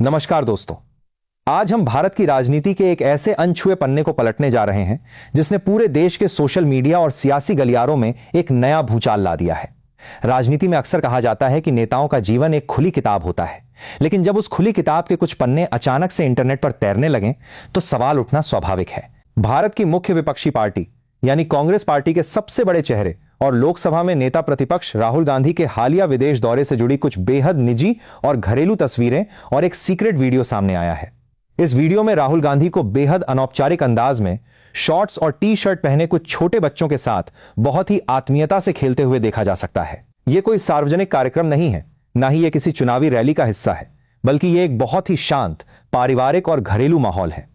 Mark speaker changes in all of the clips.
Speaker 1: नमस्कार दोस्तों, आज हम भारत की राजनीति के एक ऐसे अनछुए पन्ने को पलटने जा रहे हैं जिसने पूरे देश के सोशल मीडिया और सियासी गलियारों में एक नया भूचाल ला दिया है। राजनीति में अक्सर कहा जाता है कि नेताओं का जीवन एक खुली किताब होता है, लेकिन जब उस खुली किताब के कुछ पन्ने अचानक से इंटरनेट पर तैरने लगें तो सवाल उठना स्वाभाविक है। भारत की मुख्य विपक्षी पार्टी यानी कांग्रेस पार्टी के सबसे बड़े चेहरे और लोकसभा में नेता प्रतिपक्ष राहुल गांधी के हालिया विदेश दौरे से जुड़ी कुछ बेहद निजी और घरेलू तस्वीरें और एक सीक्रेट वीडियो सामने आया है। इस वीडियो में राहुल गांधी को बेहद अनौपचारिक अंदाज में शॉर्ट्स और टी शर्ट पहने कुछ छोटे बच्चों के साथ बहुत ही आत्मीयता से खेलते हुए देखा जा सकता है। यह कोई सार्वजनिक कार्यक्रम नहीं है, ना ही यह किसी चुनावी रैली का हिस्सा है, बल्कि यह एक बहुत ही शांत, पारिवारिक और घरेलू माहौल है।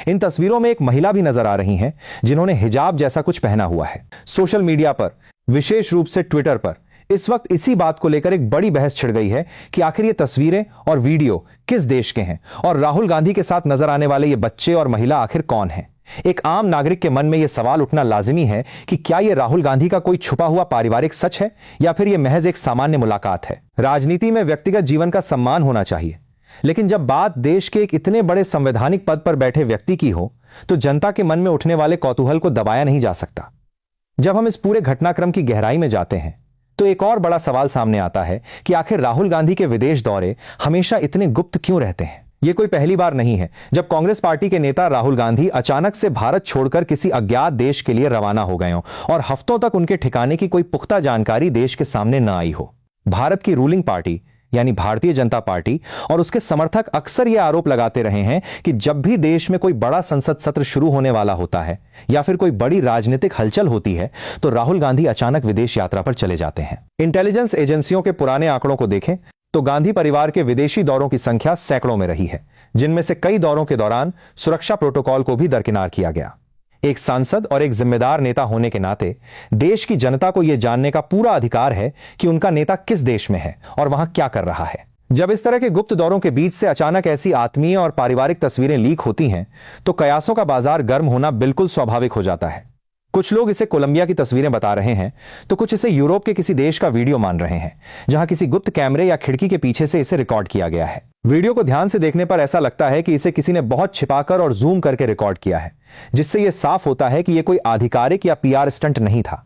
Speaker 1: इन तस्वीरों में एक महिला भी नजर आ रही हैं जिन्होंने हिजाब जैसा कुछ पहना हुआ है। सोशल मीडिया पर, विशेष रूप से ट्विटर पर इस वक्त इसी बात को लेकर एक बड़ी बहस छिड़ गई है कि आखिर ये तस्वीरें और वीडियो किस देश के हैं और राहुल गांधी के साथ नजर आने वाले ये बच्चे और महिला आखिर कौन हैं। एक आम नागरिक के मन में यह सवाल उठना लाजिमी है कि क्या यह राहुल गांधी का कोई छुपा हुआ पारिवारिक सच है या फिर यह महज एक सामान्य मुलाकात है। राजनीति में व्यक्तिगत जीवन का सम्मान होना चाहिए, लेकिन जब बात देश के एक इतने बड़े संवैधानिक पद पर बैठे व्यक्ति की हो तो जनता के मन में उठने वाले कौतूहल को दबाया नहीं जा सकता। जब हम इस पूरे घटनाक्रम की गहराई में जाते हैं तो एक और बड़ा सवाल सामने आता है कि आखिर राहुल गांधी के विदेश दौरे हमेशा इतने गुप्त क्यों रहते हैं। यह कोई पहली बार नहीं है जब कांग्रेस पार्टी के नेता राहुल गांधी अचानक से भारत छोड़कर किसी अज्ञात देश के लिए रवाना हो गए हों और हफ्तों तक उनके ठिकाने की कोई पुख्ता जानकारी देश के सामने न आई हो। भारत की रूलिंग पार्टी यानी भारतीय जनता पार्टी और उसके समर्थक अक्सर यह आरोप लगाते रहे हैं कि जब भी देश में कोई बड़ा संसद सत्र शुरू होने वाला होता है या फिर कोई बड़ी राजनीतिक हलचल होती है तो राहुल गांधी अचानक विदेश यात्रा पर चले जाते हैं। इंटेलिजेंस एजेंसियों के पुराने आंकड़ों को देखें तो गांधी परिवार के विदेशी दौरों की संख्या सैकड़ों में रही है, जिनमें से कई दौरों के दौरान सुरक्षा प्रोटोकॉल को भी दरकिनार किया गया। एक सांसद और एक जिम्मेदार नेता होने के नाते देश की जनता को यह जानने का पूरा अधिकार है कि उनका नेता किस देश में है और वहां क्या कर रहा है। जब इस तरह के गुप्त दौरों के बीच से अचानक ऐसी आत्मीय और पारिवारिक तस्वीरें लीक होती हैं तो कयासों का बाजार गर्म होना बिल्कुल स्वाभाविक हो जाता है। कुछ लोग इसे कोलंबिया की तस्वीरें बता रहे हैं तो कुछ इसे यूरोप के किसी देश का वीडियो मान रहे हैं जहां किसी गुप्त कैमरे या खिड़की के पीछे से इसे रिकॉर्ड किया गया है। वीडियो को ध्यान से देखने पर ऐसा लगता है कि इसे किसी ने बहुत छिपाकर और जूम करके रिकॉर्ड किया है, जिससे यह साफ होता है कि यह कोई आधिकारिक या पीआर स्टंट नहीं था।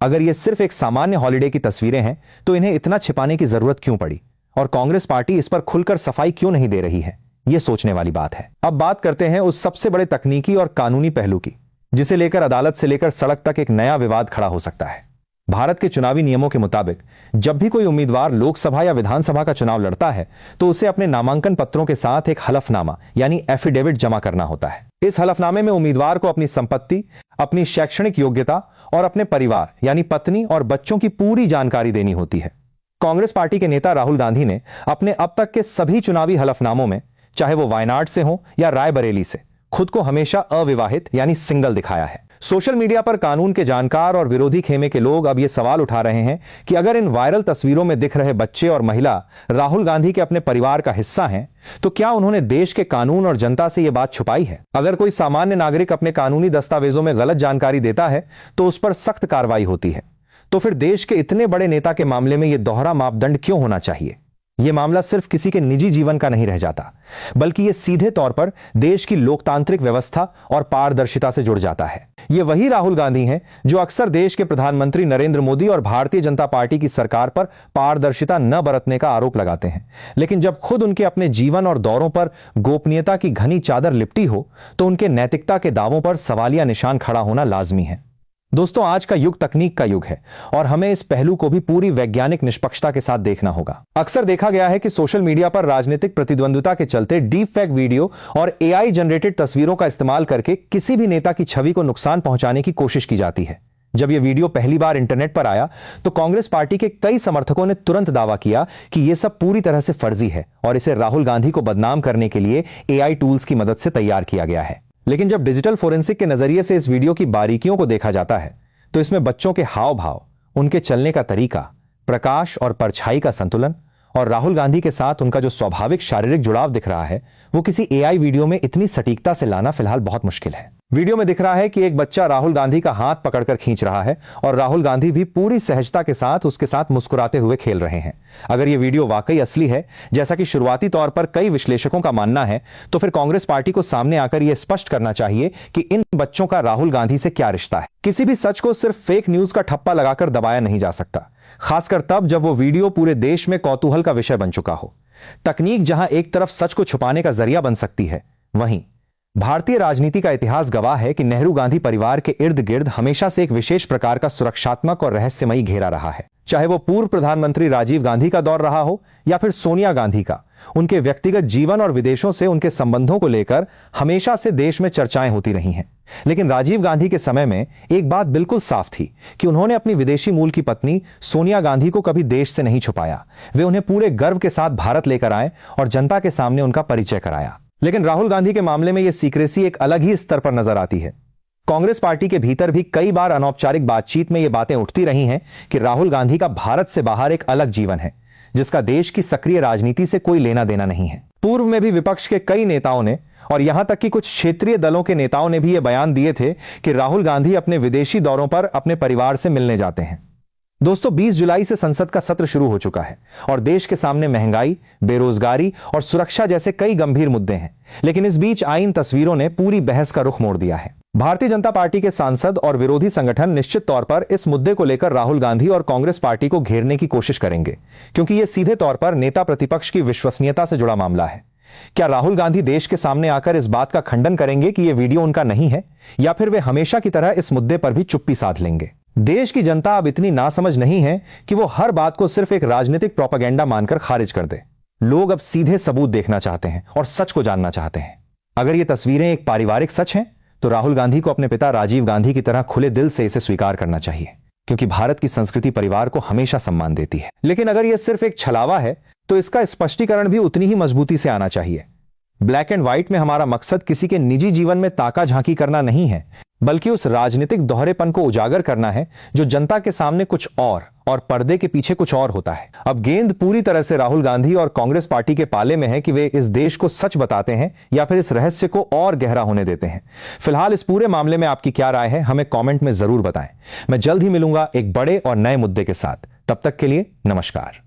Speaker 1: अगर यह सिर्फ एक सामान्य हॉलिडे की तस्वीरें हैं तो इन्हें इतना छिपाने की जरूरत क्यों पड़ी और कांग्रेस पार्टी इस पर खुलकर सफाई क्यों नहीं दे रही है, यह सोचने वाली बात है। अब बात करते हैं उस सबसे बड़े तकनीकी और कानूनी पहलू की जिसे लेकर अदालत से लेकर सड़क तक एक नया विवाद खड़ा हो सकता है। भारत के चुनावी नियमों के मुताबिक जब भी कोई उम्मीदवार लोकसभा या विधानसभा का चुनाव लड़ता है तो उसे अपने नामांकन पत्रों के साथ एक हलफनामा यानी एफिडेविट जमा करना होता है। इस हलफनामे में उम्मीदवार को अपनी संपत्ति, अपनी शैक्षणिक योग्यता और अपने परिवार यानी पत्नी और बच्चों की पूरी जानकारी देनी होती है। कांग्रेस पार्टी के नेता राहुल गांधी ने अपने अब तक के सभी चुनावी हलफनामों में, चाहे वो वायनाड से हो या रायबरेली से, खुद को हमेशा अविवाहित यानी सिंगल दिखाया है। सोशल मीडिया पर कानून के जानकार और विरोधी खेमे के लोग अब यह सवाल उठा रहे हैं कि अगर इन वायरल तस्वीरों में दिख रहे बच्चे और महिला राहुल गांधी के अपने परिवार का हिस्सा हैं, तो क्या उन्होंने देश के कानून और जनता से यह बात छुपाई है। अगर कोई सामान्य नागरिक अपने कानूनी दस्तावेजों में गलत जानकारी देता है तो उस पर सख्त कार्रवाई होती है, तो फिर देश के इतने बड़े नेता के मामले में यह दोहरा मापदंड क्यों होना चाहिए। यह मामला सिर्फ किसी के निजी जीवन का नहीं रह जाता, बल्कि यह सीधे तौर पर देश की लोकतांत्रिक व्यवस्था और पारदर्शिता से जुड़ जाता है। ये वही राहुल गांधी हैं जो अक्सर देश के प्रधानमंत्री नरेंद्र मोदी और भारतीय जनता पार्टी की सरकार पर पारदर्शिता न बरतने का आरोप लगाते हैं, लेकिन जब खुद उनके अपने जीवन और दौरों पर गोपनीयता की घनी चादर लिपटी हो तो उनके नैतिकता के दावों पर सवालिया निशान खड़ा होना लाजमी है। दोस्तों, आज का युग तकनीक का युग है और हमें इस पहलू को भी पूरी वैज्ञानिक निष्पक्षता के साथ देखना होगा। अक्सर देखा गया है कि सोशल मीडिया पर राजनीतिक प्रतिद्वंद्विता के चलते डीप फेक वीडियो और एआई जनरेटेड तस्वीरों का इस्तेमाल करके किसी भी नेता की छवि को नुकसान पहुंचाने की कोशिश की जाती है। जब यह वीडियो पहली बार इंटरनेट पर आया तो कांग्रेस पार्टी के कई समर्थकों ने तुरंत दावा किया कि यह सब पूरी तरह से फर्जी है और इसे राहुल गांधी को बदनाम करने के लिए एआई टूल्स की मदद से तैयार किया गया है। लेकिन जब डिजिटल फोरेंसिक के नजरिए से इस वीडियो की बारीकियों को देखा जाता है तो इसमें बच्चों के हाव भाव, उनके चलने का तरीका, प्रकाश और परछाई का संतुलन और राहुल गांधी के साथ उनका जो स्वाभाविक शारीरिक जुड़ाव दिख रहा है वो किसी एआई वीडियो में इतनी सटीकता से लाना फिलहाल बहुत मुश्किल है। वीडियो में दिख रहा है कि एक बच्चा राहुल गांधी का हाथ पकड़कर खींच रहा है और राहुल गांधी भी पूरी सहजता के साथ उसके साथ मुस्कुराते हुए खेल रहे हैं। अगर यह वीडियो वाकई असली है, जैसा कि शुरुआती तौर पर कई विश्लेषकों का मानना है, तो फिर कांग्रेस पार्टी को सामने आकर यह स्पष्ट करना चाहिए कि इन बच्चों का राहुल गांधी से क्या रिश्ता है। किसी भी सच को सिर्फ फेक न्यूज का ठप्पा लगाकर दबाया नहीं जा सकता, खासकर तब जब वो वीडियो पूरे देश में कौतूहल का विषय बन चुका हो। तकनीक जहां एक तरफ सच को छुपाने का जरिया बन सकती है, वहीं भारतीय राजनीति का इतिहास गवाह है कि नेहरू गांधी परिवार के इर्द गिर्द हमेशा से एक विशेष प्रकार का सुरक्षात्मक और रहस्यमयी घेरा रहा है। चाहे वो पूर्व प्रधानमंत्री राजीव गांधी का दौर रहा हो या फिर सोनिया गांधी का, उनके व्यक्तिगत जीवन और विदेशों से उनके संबंधों को लेकर हमेशा से देश में चर्चाएं होती रही हैं। लेकिन राजीव गांधी के समय में एक बात बिल्कुल साफ थी कि उन्होंने अपनी विदेशी मूल की पत्नी सोनिया गांधी को कभी देश से नहीं छुपाया। वे उन्हें पूरे गर्व के साथ भारत लेकर आए और जनता के सामने उनका परिचय कराया। लेकिन राहुल गांधी के मामले में यह सीक्रेसी एक अलग ही स्तर पर नजर आती है। कांग्रेस पार्टी के भीतर भी कई बार अनौपचारिक बातचीत में ये बातें उठती रही हैं कि राहुल गांधी का भारत से बाहर एक अलग जीवन है, जिसका देश की सक्रिय राजनीति से कोई लेना देना नहीं है। पूर्व में भी विपक्ष के कई नेताओं ने और यहां तक कि कुछ क्षेत्रीय दलों के नेताओं ने भी ये बयान दिए थे कि राहुल गांधी अपने विदेशी दौरों पर अपने परिवार से मिलने जाते हैं। दोस्तों, 20 जुलाई से संसद का सत्र शुरू हो चुका है और देश के सामने महंगाई, बेरोजगारी और सुरक्षा जैसे कई गंभीर मुद्दे हैं। लेकिन इस बीच आई इन तस्वीरों ने पूरी बहस का रुख मोड़ दिया है। भारतीय जनता पार्टी के सांसद और विरोधी संगठन निश्चित तौर पर इस मुद्दे को लेकर राहुल गांधी और कांग्रेस पार्टी को घेरने की कोशिश करेंगे, क्योंकि यह सीधे तौर पर नेता प्रतिपक्ष की विश्वसनीयता से जुड़ा मामला है। क्या राहुल गांधी देश के सामने आकर इस बात का खंडन करेंगे कि यह वीडियो उनका नहीं है, या फिर वे हमेशा की तरह इस मुद्दे पर भी चुप्पी साध लेंगे? देश की जनता अब इतनी नासमझ नहीं है कि वो हर बात को सिर्फ एक राजनीतिक प्रोपेगेंडा मानकर खारिज कर दे। लोग अब सीधे सबूत देखना चाहते हैं और सच को जानना चाहते हैं। अगर ये तस्वीरें एक पारिवारिक सच हैं, तो राहुल गांधी को अपने पिता राजीव गांधी की तरह खुले दिल से इसे स्वीकार करना चाहिए, क्योंकि भारत की संस्कृति परिवार को हमेशा सम्मान देती है। लेकिन अगर यह सिर्फ एक छलावा है, तो इसका स्पष्टीकरण भी उतनी ही मजबूती से आना चाहिए। ब्लैक एंड व्हाइट में हमारा मकसद किसी के निजी जीवन में ताका झांकी करना नहीं है, बल्कि उस राजनीतिक दोहरेपन को उजागर करना है जो जनता के सामने कुछ और पर्दे के पीछे कुछ और होता है। अब गेंद पूरी तरह से राहुल गांधी और कांग्रेस पार्टी के पाले में है कि वे इस देश को सच बताते हैं या फिर इस रहस्य को और गहरा होने देते हैं। फिलहाल इस पूरे मामले में आपकी क्या राय है, हमें कमेंट में जरूर बताएं। मैं जल्द ही मिलूंगा एक बड़े और नए मुद्दे के साथ। तब तक के लिए नमस्कार।